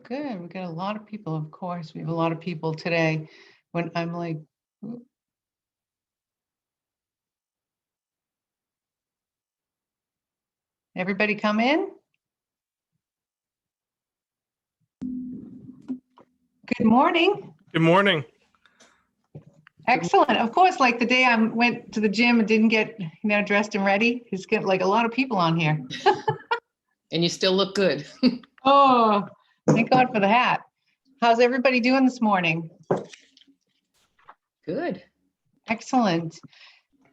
good. We got a lot of people, of course. We have a lot of people today when I'm like, everybody come in? Good morning. Good morning. Excellent. Of course, like the day I went to the gym and didn't get, dressed and ready. It's got like a lot of people on here. And you still look good. Oh, thank God for the hat. How's everybody doing this morning? Good. Excellent.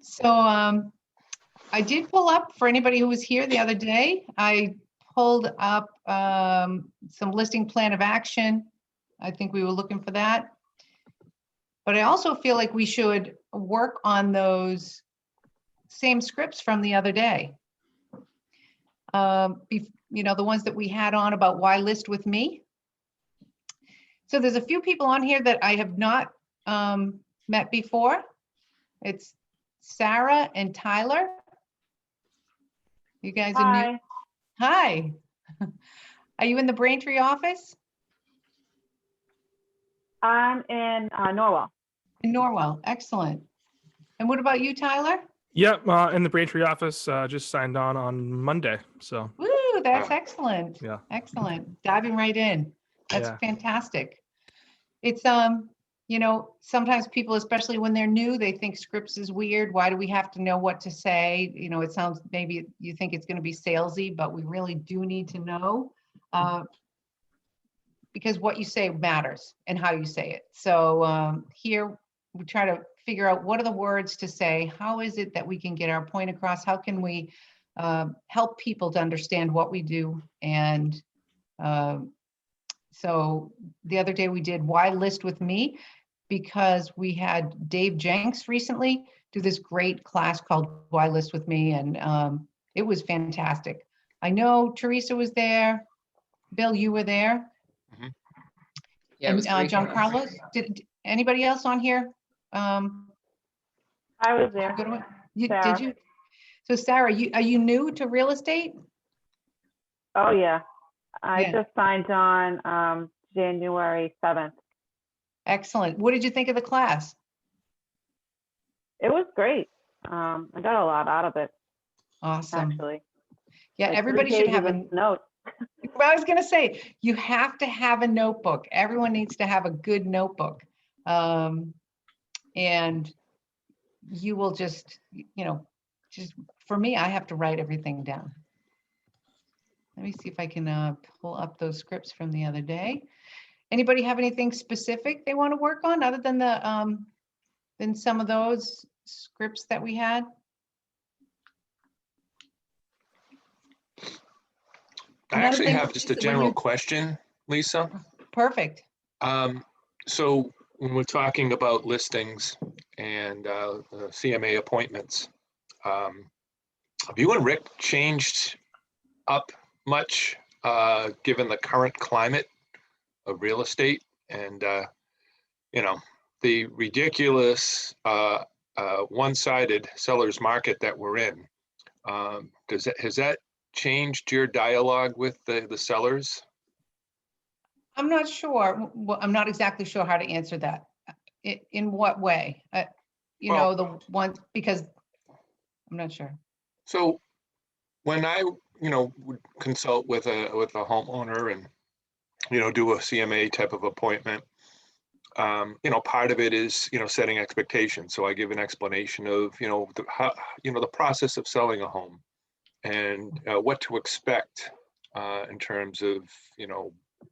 So I did pull up, for anybody who was here the other day, I pulled up some listing plan of action. I think we were looking for that. But I also feel like we should work on those same scripts from the other day. The ones that we had on about why list with me. So there's a few people on here that I have not met before. It's Sarah and Tyler. You guys are new. Hi. Are you in the Braintree office? I'm in Norwell. In Norwell, excellent. And what about you, Tyler? Yep, in the Braintree office, just signed on Monday. So. Woo, that's excellent. Yeah. Excellent. Diving right in. That's fantastic. It's sometimes people, especially when they're new, they think scripts is weird. Why do we have to know what to say? It sounds, maybe you think it's going to be salesy, but we really do need to know. Because what you say matters and how you say it. So here we try to figure out what are the words to say. How is it that we can get our point across? How can we help people to understand what we do? And so the other day we did why list with me, because we had Dave Jenks recently do this great class called Why List with Me. And it was fantastic. I know Teresa was there. Bill, you were there. Yeah, And John Carlos, did anybody else on here? I was there. Did you? So Sarah, are you new to real estate? Oh yeah, I just signed on January 7th. Excellent. What did you think of the class? It was great. I got a lot out of it. Awesome. Actually. Yeah, like everybody should have a note. Well, I was going to say, you have to have a notebook. Everyone needs to have a good notebook. And you will just for me, I have to write everything down. Let me see if I can pull up those scripts from the other day. Anybody have anything specific they want to work on other than than some of those scripts that we had? I actually have just a general question, Lisa. Perfect. So when we're talking about listings and CMA appointments, have you and Rick changed up much given the current climate of real estate and the ridiculous one-sided seller's market that we're in? Has that changed your dialogue with the sellers? I'm not sure. Well, I'm not exactly sure how to answer that. In what way? The ones, because I'm not sure. So when I, would consult with a homeowner and, do a CMA type of appointment, part of it is, setting expectations. So I give an explanation of, the process of selling a home and what to expect in terms of,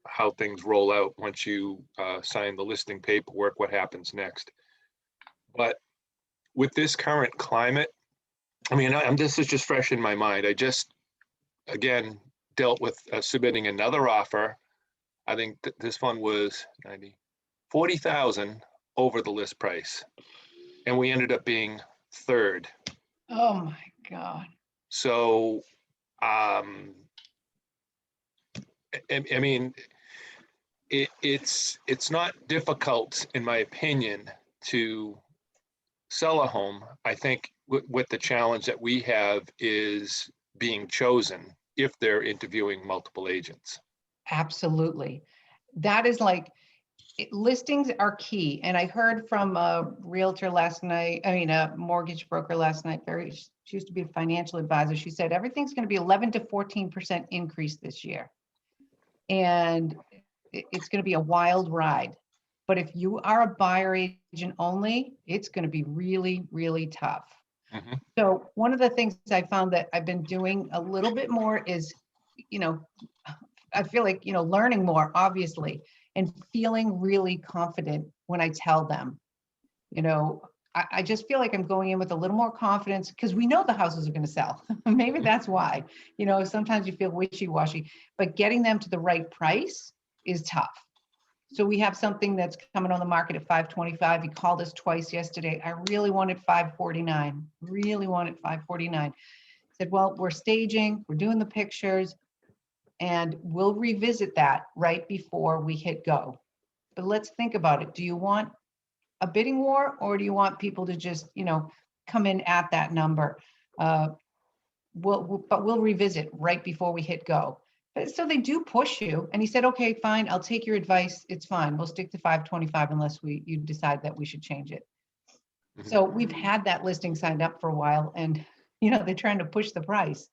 how things roll out once you sign the listing paperwork, what happens next. But with this current climate, this is just fresh in my mind. I just, again, dealt with submitting another offer. I think this one was 40,000 over the list price. And we ended up being third. Oh my God. So, it's not difficult, in my opinion, to sell a home. I think what the challenge that we have is being chosen if they're interviewing multiple agents. Absolutely. that is like, listings are key. And I heard from a realtor last night, I mean, a mortgage broker last night, she used to be a financial advisor. She said, everything's going to be 11 to 14% increase this year. And it's going to be a wild ride. But if you are a buyer agent only, it's going to be really, really tough. Mhm. So one of the things I found that I've been doing a little bit more is, I feel like, learning more, obviously, and feeling really confident when I tell them, I just feel like I'm going in with a little more confidence because we know the houses are going to sell. Maybe that's why, sometimes you feel wishy-washy, but getting them to the right price is tough. So we have something that's coming on the market at 525. He called us twice yesterday. I really wanted 549, really wanted 549. Said, well, we're staging, we're doing the pictures, and we'll revisit that right before we hit go. But let's think about it. Do you want a bidding war, or do you want people to just, come in at that number? But we'll revisit right before we hit go. So they do push you. And he said, okay, fine, I'll take your advice. It's fine. We'll stick to 525 unless you decide that we should change it. Mhm. So we've had that listing signed up for a while, and, they're trying to push the price.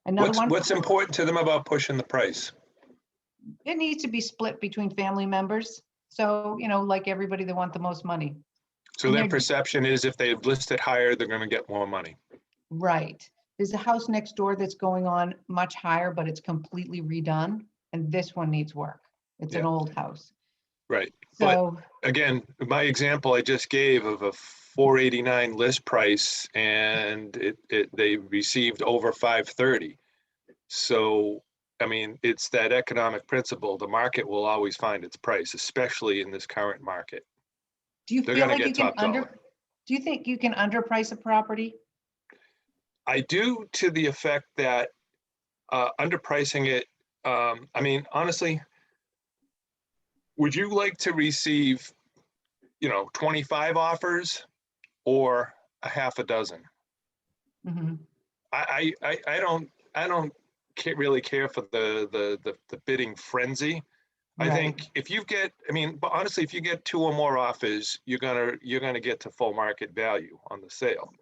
Another one, What's important to them about pushing the price? it needs to be split between family members. So, like everybody, they want the most money. So And their they're- perception is if they list it higher, they're going to get more money. Right. There's a house next door that's going on much higher, but it's completely redone. And this one needs work. It's an Yeah. old house. Right. But So, again, my example I just gave of a 489 list price and they received over 530. So, I mean, it's that economic principle. The market will always find its price, especially in this current market. do you They're feel gonna like get you can top dollar. do you think you can underprice a property? I do, to the effect that underpricing it, I mean, honestly, would you like to receive, 25 offers or a half a dozen? Mhm. I don't really care for the bidding frenzy. I Right. think if you get, I mean, but honestly, if you get 2 or more offers, you're gonna get to full market value on the sale.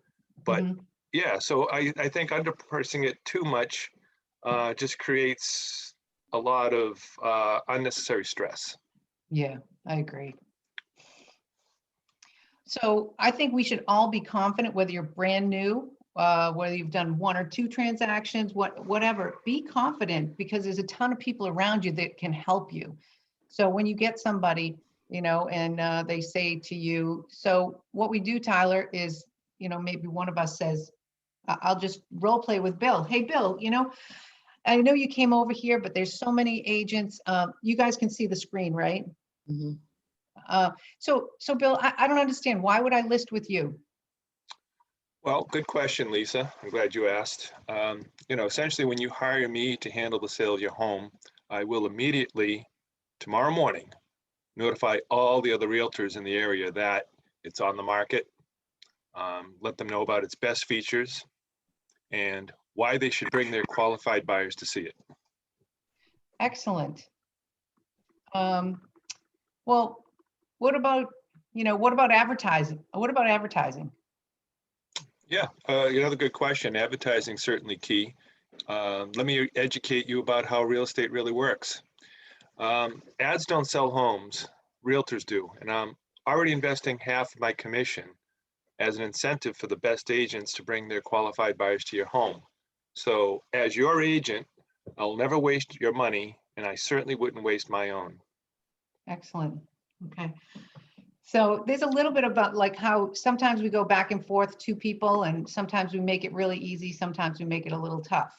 But Mhm. yeah, so I think underpricing it too much just creates a lot of unnecessary stress. Yeah, I agree. So I think we should all be confident, whether you're brand new, whether you've done 1 or 2 transactions, whatever, be confident because there's a ton of people around you that can help you. So when you get somebody, and they say to you, so what we do, Tyler, is, maybe one of us says, I'll just role play with Bill. Hey, Bill, I know you came over here, but there's so many agents. You guys can see the screen, right? Mhm. So Bill, I don't understand. Why would I list with you? Well, good question, Lisa. I'm glad you asked. Essentially, when you hire me to handle the sale of your home, I will immediately, tomorrow morning, notify all the other realtors in the area that it's on the market, let them know about its best features and why they should bring their qualified buyers to see it. Excellent. Well, what about advertising? What about advertising? Yeah, another good question. Advertising certainly key. Let me educate you about how real estate really works. Ads don't sell homes, realtors do, and I'm already investing half of my commission as an incentive for the best agents to bring their qualified buyers to your home. So as your agent, I'll never waste your money, and I certainly wouldn't waste my own. Excellent. Okay. So there's a little bit about like how sometimes we go back and forth to people and sometimes we make it really easy. Sometimes we make it a little tough.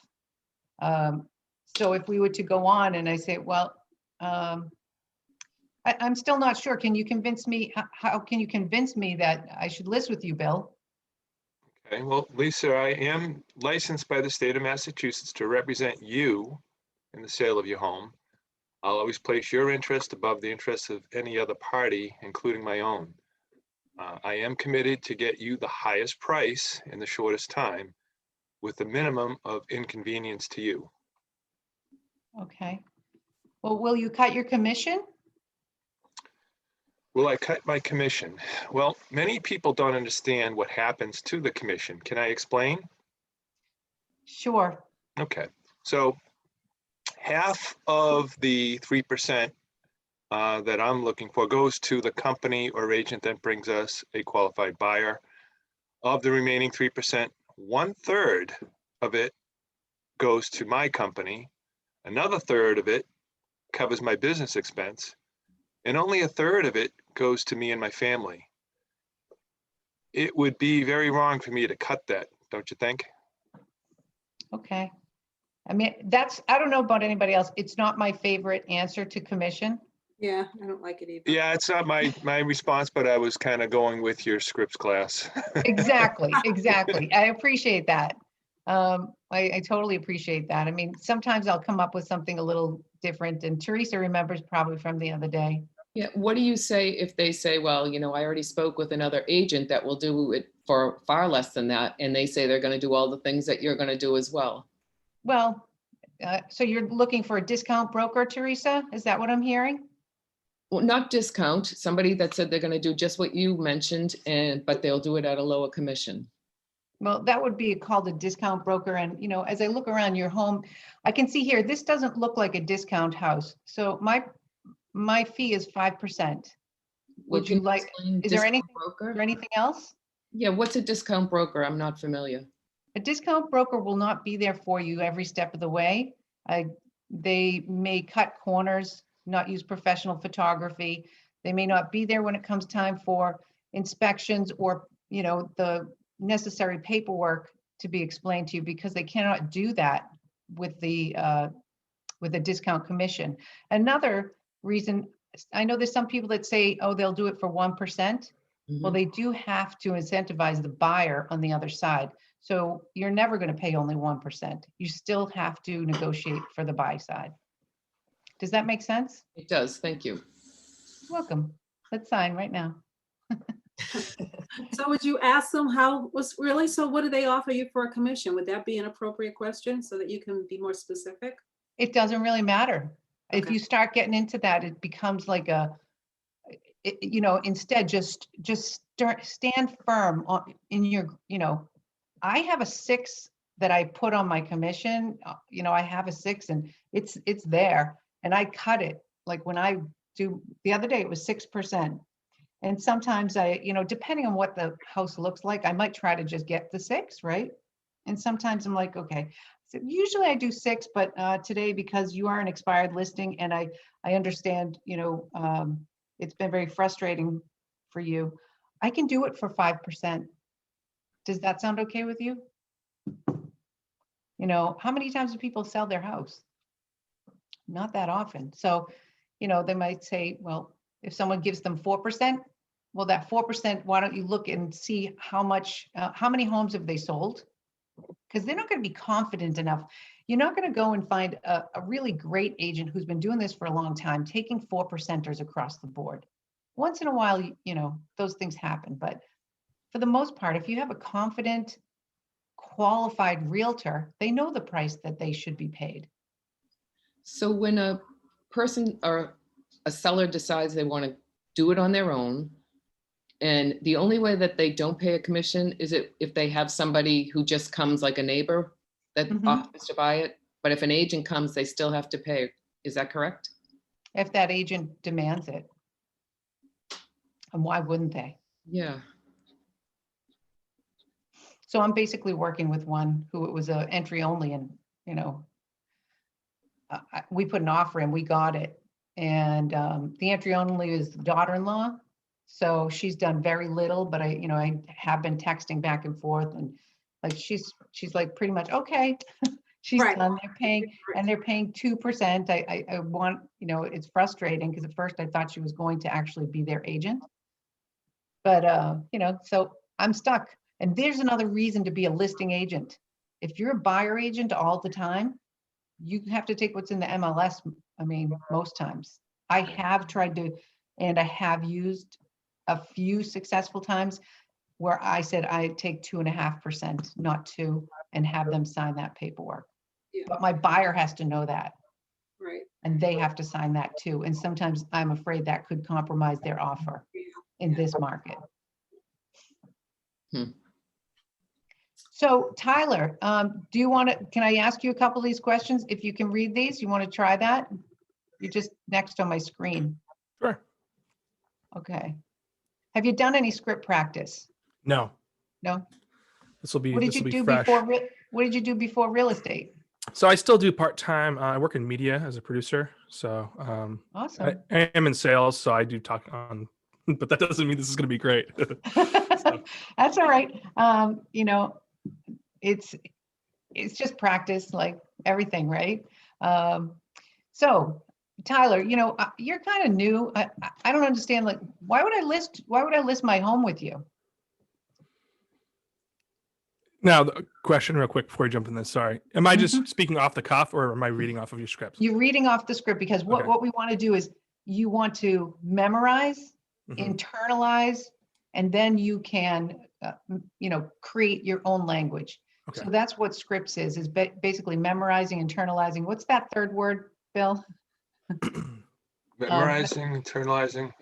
So if we were to go on and I say, well, I'm still not sure. Can you convince me? How can you convince me that I should list with you, Bill? Okay, well, Lisa, I am licensed by the state of Massachusetts to represent you in the sale of your home. I'll always place your interest above the interests of any other party, including my own. I am committed to get you the highest price in the shortest time with the minimum of inconvenience to you. Okay. Well, will you cut your commission? Will I cut my commission? Well, many people don't understand what happens to the commission. Can I explain? Sure. Okay, so half of the 3% that I'm looking for goes to the company or agent that brings us a qualified buyer. Of the remaining 3%, 1/3 of it goes to my company. Another third of it covers my business expense, and only a third of it goes to me and my family. It would be very wrong for me to cut that, don't you think? Okay. I mean, I don't know about anybody else. It's not my favorite answer to commission. Yeah, I don't like it either. Yeah, it's not my response, but I was kind of going with your scripts class. Exactly, exactly. I appreciate that. I totally appreciate that. I mean, sometimes I'll come up with something a little different, and Teresa remembers probably from the other day. Yeah, what do you say if they say, well, I already spoke with another agent that will do it for far less than that, and they say they're going to do all the things that you're going to do as well? Well, so you're looking for a discount broker, Teresa? Is that what I'm hearing? Well, not discount, somebody that said they're going to do just what you mentioned, but they'll do it at a lower commission. Well, that would be called a discount broker. And, as I look around your home, I can see here, this doesn't look like a discount house. So my fee is 5%. Would you like, is there anything else? Yeah, what's a discount broker? I'm not familiar. A discount broker will not be there for you every step of the way. They may cut corners, not use professional photography. They may not be there when it comes time for inspections or, the necessary paperwork to be explained to you, because they cannot do that with a discount commission. Another reason, I know there's some people that say, oh, they'll do it for 1%. Well, they do have to incentivize the buyer on the other side. So you're never going to pay only 1%. You still have to negotiate for the buy side. Does that make sense? It does, thank you. Welcome. Let's sign right now. So would you ask them so what do they offer you for a commission? Would that be an appropriate question so that you can be more specific? It doesn't really matter. If Okay. you start getting into that, it becomes like instead just stand firm in your, I have a 6 that I put on my commission. I have a 6 and it's there, and I cut it. Like when I do, the other day it was 6%. And sometimes depending on what the house looks like, I might try to just get the 6, right? And sometimes I'm like, okay, so usually I do 6, but today, because you are an expired listing and I understand, it's been very frustrating for you, I can do it for 5%. Does that sound okay with you? How many times do people sell their house? Not that often. So, they might say, well, if someone gives them 4%, well, that 4%, why don't you look and see how many homes have they sold? Because they're not going to be confident enough. You're not going to go and find a really great agent who's been doing this for a long time, taking 4%ers across the board. Once in a while, those things happen. But for the most part, if you have a confident, qualified realtor, they know the price that they should be paid. So when a person or a seller decides they want to do it on their own, and the only way that they don't pay a commission is if they have somebody who just comes, like a neighbor that offers to buy it, but if an agent comes, they still have to pay. Is that correct? If that agent demands it. And why wouldn't they? Yeah. So I'm basically working with one who it was an entry only, and we put an offer in, we got it. And the entry only is daughter-in-law. So she's done very little, but I have been texting back and forth, and like, she's like pretty much, okay, she's Right. done, they're paying 2%. I want, it's frustrating because at first I thought she was going to actually be their agent. But, so I'm stuck. And there's another reason to be a listing agent. If you're a buyer agent all the time, you have to take what's in the MLS. I mean, most times. I have tried to, and I have used a few successful times where I said I take 2.5%, not 2, and have them sign that paperwork. Yeah. But my buyer has to know that. Right. and they have to sign that too. And sometimes I'm afraid that could compromise their offer in this market. Hmm. So Tyler, do you want to, can I ask you a couple of these questions? If you can read these, you want to try that? You're just next on my screen. Sure. Okay. Have you done any script practice? No, No? this will be What did this you will be do fresh. before, what did you do before real estate? So I still do part-time. I work in media as a producer. So Awesome. I am in sales, so I do talk on, but that doesn't mean this is going to be great. That's all right. You know, it's just practice like everything, right? So Tyler, you know, you're kind of new. I don't understand, like, why would I list my home with you? Now, the question real quick before we jump in this, sorry. Am I just Mhm. speaking off the cuff or am I reading off of your script? You're reading off the script because Okay. what we want to do is you want to memorize, Mhm. internalize, and then you can, you know, create your own language. Okay. So that's what scripts is basically memorizing, internalizing. What's that third word, Bill? Memorizing, internalizing,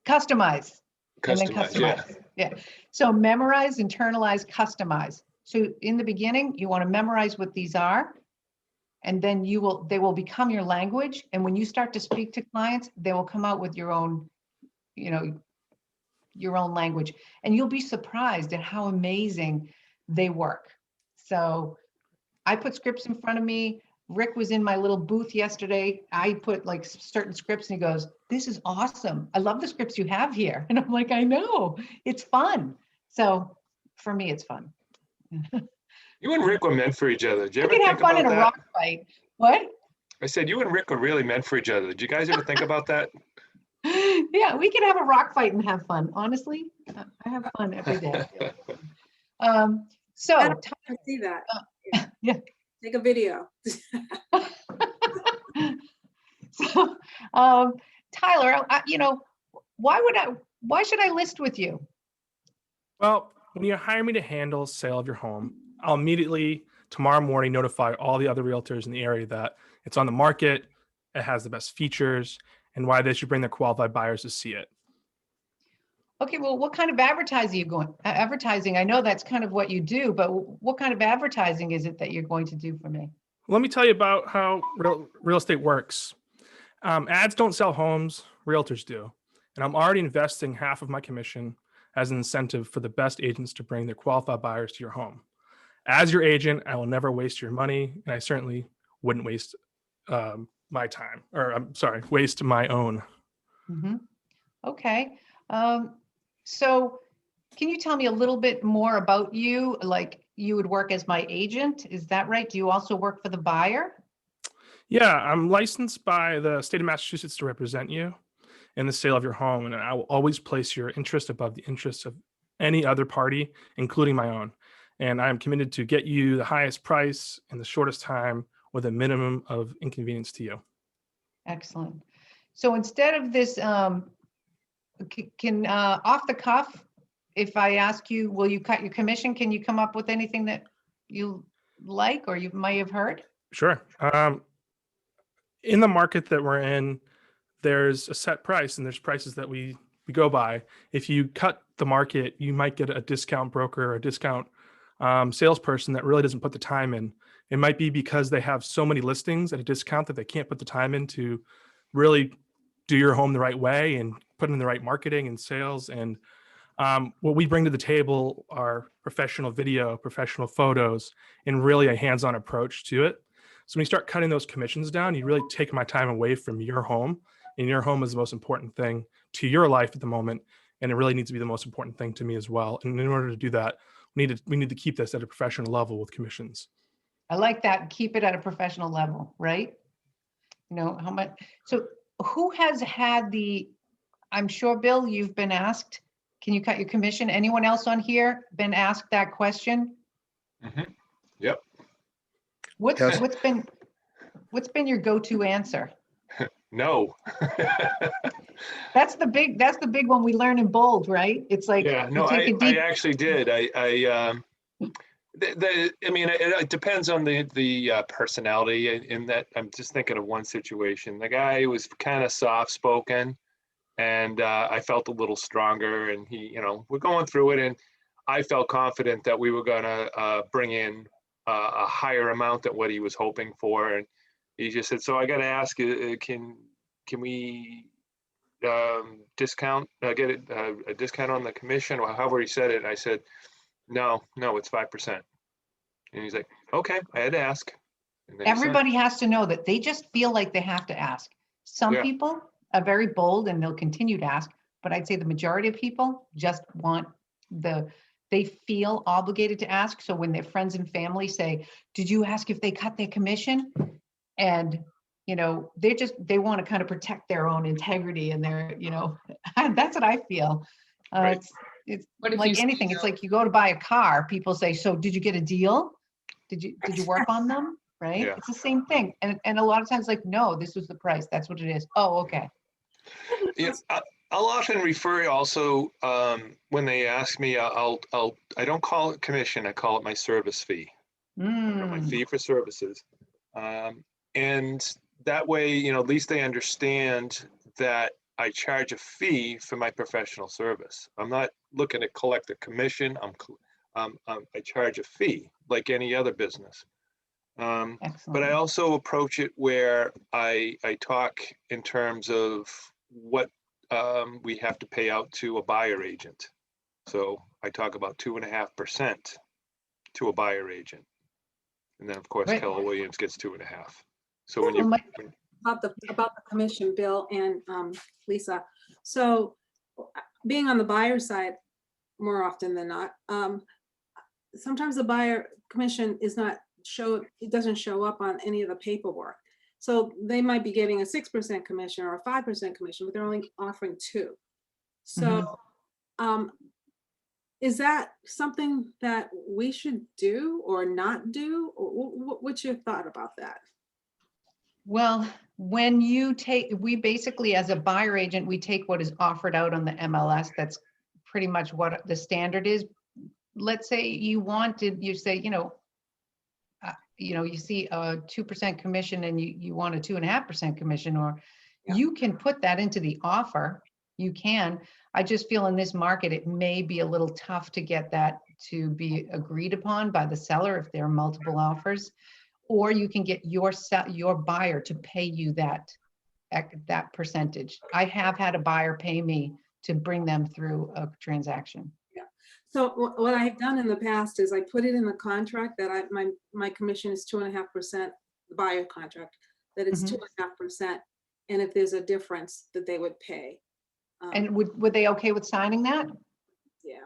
Customize. And then customize, yeah. customize. Yeah. So memorize, internalize, customize. So in the beginning, you want to memorize what these are. And then they will become your language. And when you start to speak to clients, they will come out with your own, you know, your own language. And you'll be surprised at how amazing they work. So I put scripts in front of me. Rick was in my little booth yesterday. I put like certain scripts and he goes, "This is awesome. I love the scripts you have here." And I'm like, "I know, it's fun." So for me, it's fun. You and Rick were meant for each other. Did you We ever can have think fun about in a that? rock fight. What? I said you and Rick were really meant for each other. Did you guys ever think about that? Yeah, we can have a rock fight and have fun. Honestly, I have fun every day. So I see that. yeah. Take a video. So, Tyler, you know, why should I list with you? Well, when you hire me to handle sale of your home, I'll immediately tomorrow morning notify all the other realtors in the area that it's on the market, it has the best features, and why they should bring their qualified buyers to see it. Okay, well, what kind of advertising? I know that's kind of what you do, but what kind of advertising is it that you're going to do for me? Let me tell you about how real estate works. Ads don't sell homes, realtors do. And I'm already investing half of my commission as an incentive for the best agents to bring their qualified buyers to your home. As your agent, I will never waste your money, and I certainly wouldn't waste my time, or I'm sorry, waste my own. Mhm. Okay. So can you tell me a little bit more about you? Like you would work as my agent, is that right? Do you also work for the buyer? Yeah, I'm licensed by the state of Massachusetts to represent you in the sale of your home, and I will always place your interest above the interests of any other party, including my own. And I am committed to get you the highest price in the shortest time with a minimum of inconvenience to you. Excellent. So instead of this, can off the cuff, if I ask you, will you cut your commission? Can you come up with anything that you like or you might have heard? Sure. In the market that we're in, there's a set price and there's prices that we go by. If you cut the market, you might get a discount broker or a discount salesperson that really doesn't put the time in. It might be because they have so many listings at a discount that they can't put the time in to really do your home the right way and put in the right marketing and sales. And what we bring to the table are professional video, professional photos, and really a hands-on approach to it. So when you start cutting those commissions down, you really take my time away from your home, and your home is the most important thing to your life at the moment. And it really needs to be the most important thing to me as well. And in order to do that, we need to keep this at a professional level with commissions. I like that. Keep it at a professional level, right? You know, how much, so who has had I'm sure, Bill, you've been asked, can you cut your commission? Anyone else on here been asked that question? Mhm. Yep. What's Yes. been your go-to answer? No. That's the big one we learn in bold, right? It's like Yeah, you no, take I a deep, actually did. I I mean, it depends on the personality. In that, I'm just thinking of one situation. The guy was kind of soft spoken, and I felt a little stronger. And he, we're going through it, and I felt confident that we were gonna bring in a higher amount than what he was hoping for. And he just said, "So I got to ask, can we discount, get a discount on the commission?" Or however he said it. And I said, no, it's 5%. And he's like, okay, I had to ask. And then he signed. Everybody has to know that they just feel like they have to ask. Some Yeah. people are very bold and they'll continue to ask, but I'd say the majority of people just want they feel obligated to ask. So when their friends and family say, did you ask if they cut their commission? And, they want to kind of protect their own integrity and their, that's what I feel. Right. It's What if like you anything. It's like you go to buy a car, people say, so did you get a deal? Did you work on them? Right? Yeah. It's the same thing. And a lot of times like, no, this was the price. That's what it is. Oh, okay. Yeah, I'll often refer also, when they ask me, I don't call it commission, I call it my service fee, my Mm, fee for services. And that way, at least they understand that I charge a fee for my professional service. I'm not looking to collect a commission. I charge a fee like any other business. But I excellent. also approach it where I talk in terms of what we have to pay out to a buyer agent. So I talk about 2.5% to a buyer agent. And then of course, Right. Keller Williams gets 2.5. So when Well, you, my- About the commission, Bill and Lisa. So being on the buyer side more often than not, sometimes the buyer commission it doesn't show up on any of the paperwork. So they might be getting a 6% commission or a 5% commission, but they're only offering 2. So is that something that we should do or not do? Or what's your thought about that? Well, when we basically, as a buyer agent, we take what is offered out on the MLS. That's pretty much what the standard is. Let's say you say, you see a 2% commission and you want a 2.5% commission, or Yeah. you can put that into the offer. You can. I just feel in this market, it may be a little tough to get that to be agreed upon by the seller if there are multiple offers. Or you can get your buyer to pay you that percentage. I have had a buyer pay me to bring them through a transaction. So what I've done in the past is I put it in the contract that my commission is 2.5%, the buyer contract, that it's Mhm. 2.5%. And if there's a difference that they would pay. And would they okay with signing that? Yeah.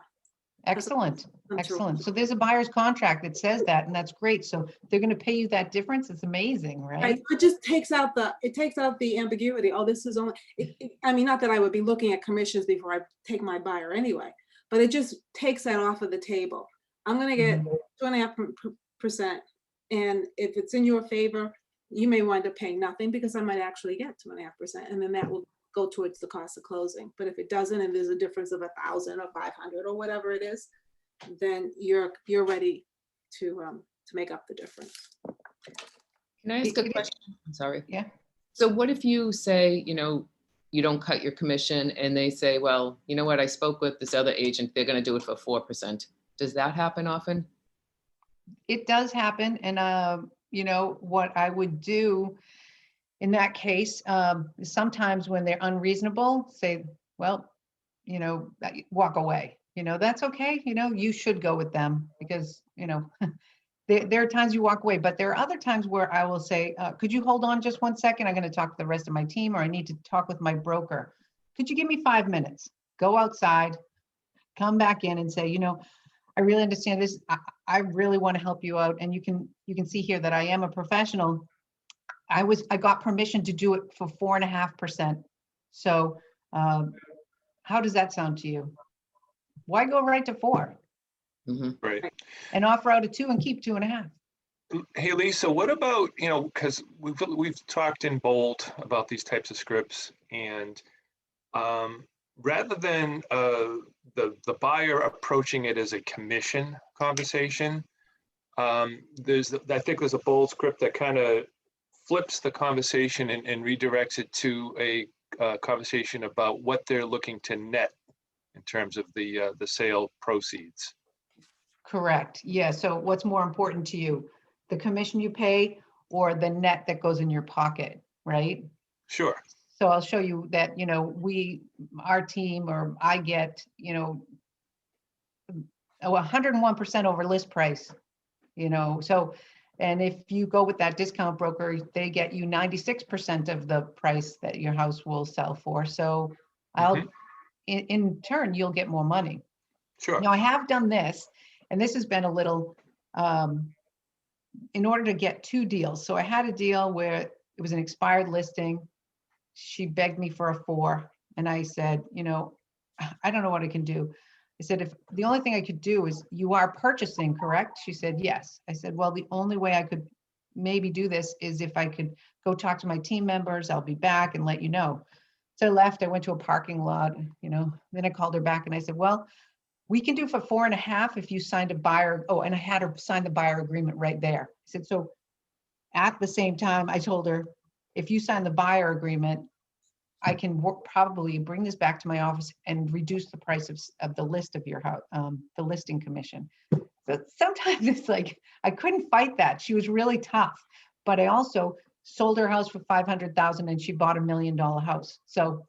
Excellent, I'm sure. excellent. So there's a buyer's contract that says that, and that's great. So they're going to pay you that difference. It's amazing, right? Right, it just takes out the ambiguity. Oh, this is only, I mean, not that I would be looking at commissions before I take my buyer anyway, but it just takes that off of the table. I'm gonna get 2.5%. And if it's in your favor, you may wind up paying nothing because I might actually get 2.5%. And then that will go towards the cost of closing. But if it doesn't, and there's a difference of 1,000 or 500 or whatever it is, then you're ready to make up the difference. Can I ask a It- question? I'm sorry. Yeah. So what if you say, you don't cut your commission and they say, well, you know what, I spoke with this other agent, they're going to do it for 4%. Does that happen often? It does happen. And, what I would do in that case, sometimes when they're unreasonable, say, well, walk away, that's okay. You should go with them because, there are times you walk away, but there are other times where I will say, could you hold on just 1 second? I'm going to talk to the rest of my team, or I need to talk with my broker. Could you give me 5 minutes? Go outside, come back in and say, I really understand this. I really want to help you out. And you can see here that I am a professional. I got permission to do it for 4.5%. So how does that sound to you? Why go right to 4 right. and offer out a 2 and keep 2.5? Hey, Lisa, what about, because we've talked in bold about these types of scripts, and rather than the buyer approaching it as a commission conversation, I think there's a bold script that kind of flips the conversation and redirects it to a conversation about what they're looking to net in terms of the sale proceeds. Correct. Yeah. So what's more important to you? The commission you pay or the net that goes in your pocket, right? Sure. So I'll show you that, our team or I get, 101% over list price, so, and if you go with that discount broker, they get you 96% of the price that your house will sell for. So in turn, you'll get more money. Sure. Now I have done this, and this has been a little, in order to get 2 deals. So I had a deal where it was an expired listing. She begged me for a 4. And I said, I don't know what I can do. I said, if the only thing I could do is, you are purchasing, correct? She said, yes. I said, well, the only way I could maybe do this is if I could go talk to my team members. I'll be back and let you know. So I left, I went to a parking lot, then I called her back and I said, well, we can do for 4.5 if you signed a buyer. Oh, and I had her sign the buyer agreement right there. I said, so at the same time, I told her, if you sign the buyer agreement, I can probably bring this back to my office and reduce the price of the list of your house, the listing commission. So sometimes it's like, I couldn't fight that. She was really tough, but I also sold her house for 500,000 and she bought $1 million house. So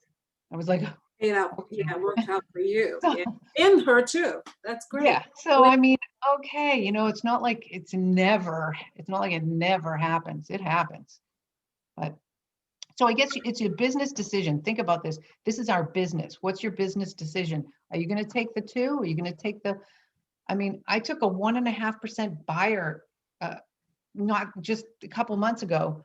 I was like, Yeah, it worked out for you. So- Yeah. And her too. That's great. yeah. So, I mean, okay, it's not like it's not like it never happens. It happens. But so I guess it's a business decision. Think about this. This is our business. What's your business decision? Are you going to take the 2? Are you going to take I took a 1.5% buyer, not just a couple months ago.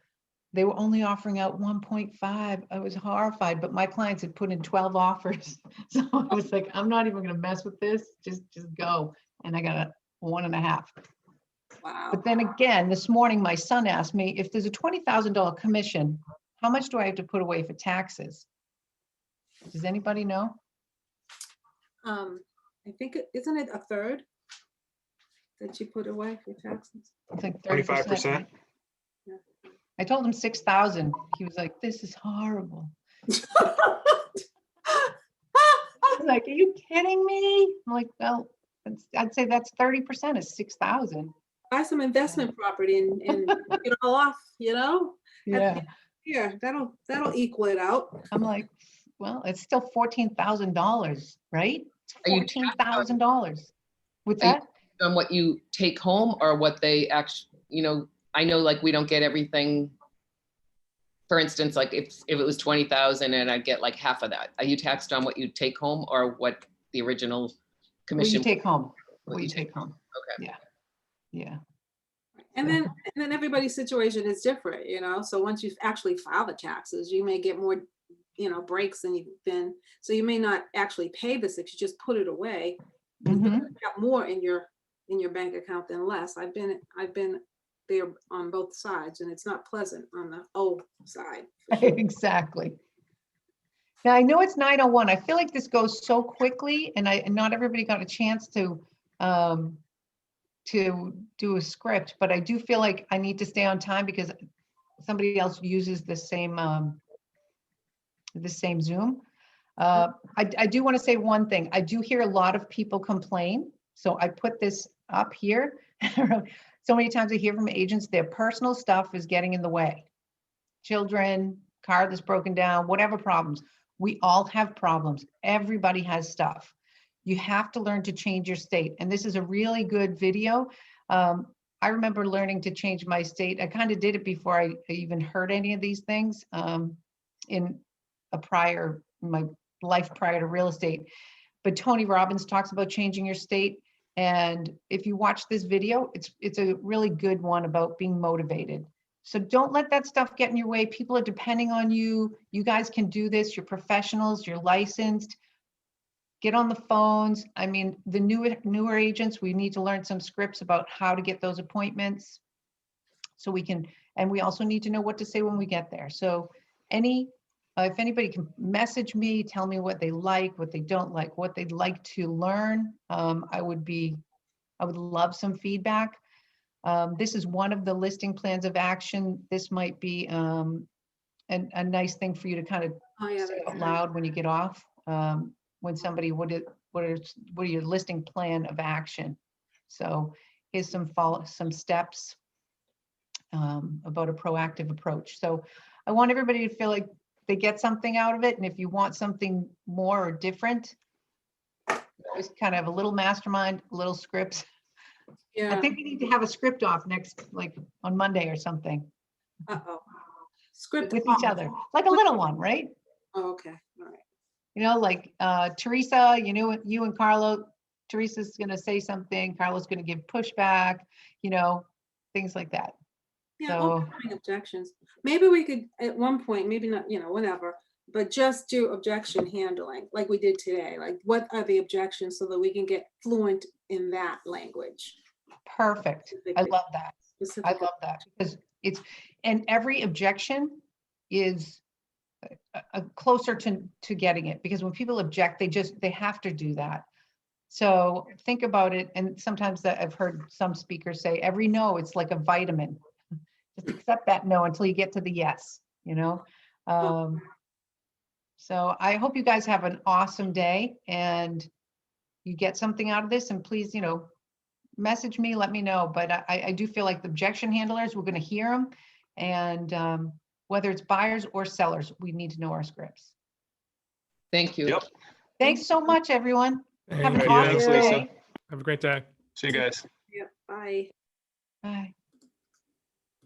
They were only offering out 1.5. I was horrified, but my clients had put in 12 offers. So I was like, I'm not even going to mess with this. Just go. And I got a 1.5. Wow. But then again, this morning, my son asked me, if there's a $20,000 commission, how much do I have to put away for taxes? Does anybody know? I think, isn't it a third that you put away for taxes? It's like 30%. 25%. Right? I told him 6,000. He was like, this is horrible. I was like, are you kidding me? I'm like, well, I'd say that's 30% is 6,000. Buy some investment property and get it all off, Yeah. Yeah, that'll equal it out. I'm like, well, it's still $14,000, right? Are you It's $14,000. What's Are you- that? On what you take home or what they actually, I know like we don't get everything. For instance, like if it was 20,000 and I get like half of that, are you taxed on what you take home or what the original What commission? you take home. What What you you take home. Okay. Yeah. And then everybody's situation is different, so once you actually file the taxes, you may get more, breaks than so you may not actually pay the 6, you just put it away. And Mhm. you got more in your bank account than less. I've been there on both sides, and it's not pleasant on the old side. for sure. Exactly. Now I know it's 9:01. I feel like this goes so quickly and not everybody got a chance to do a script, but I do feel like I need to stay on time because somebody else uses the same Zoom. I do want to say one thing. I do hear a lot of people complain. So I put this up here. So many times I hear from agents, their personal stuff is getting in the way. Children, car that's broken down, whatever problems. We all have problems. Everybody has stuff. You have to learn to change your state. And this is a really good video. I remember learning to change my state. I kind of did it before I even heard any of these things in my life prior to real estate. But Tony Robbins talks about changing your state. And if you watch this video, it's a really good one about being motivated. So don't let that stuff get in your way. People are depending on you. You guys can do this. You're professionals. You're licensed. Get on the phones. I mean, the newer agents, we need to learn some scripts about how to get those appointments. So we can, and we also need to know what to say when we get there. So if anybody can message me, tell me what they like, what they don't like, what they'd like to learn, I would love some feedback. This is one of the listing plans of action. This might be a nice thing for you to kind of Oh, yeah. say that's out right. loud when you get off. When somebody, what are your listing plan of action? So here's some steps about a proactive approach. So I want everybody to feel like they get something out of it. And if you want something more or different, always kind of a little mastermind, little scripts. I Yeah. think we need to have a script off next, like on Monday or something Uh-oh. Script with each off. other, like a little one, right? Oh, okay, all right. You know, like Teresa, you and Carlo, Teresa's gonna say something, Carlo's gonna give pushback, things like that. Yeah, So- overcoming objections. Maybe we could, at one point, maybe not, whatever, but just do objection handling like we did today. Like, what are the objections so that we can get fluent in that language? Perfect. I love that. I Specific. love that because and every objection is closer to getting it, because when people object, they have to do that. So think about it. And sometimes that I've heard some speakers say, every no, it's like a vitamin. Just accept that no until you get to the yes, So I hope you guys have an awesome day and you get something out of this, and please, message me, let me know. But I do feel like the objection handlers, we're going to hear them. And whether it's buyers or sellers, we need to know our scripts. Thank you. Yep. Thanks so much, everyone. Have an Thank you. awesome Thanks, day. Lisa. Have a great day. See you guys. Yeah, bye. Bye.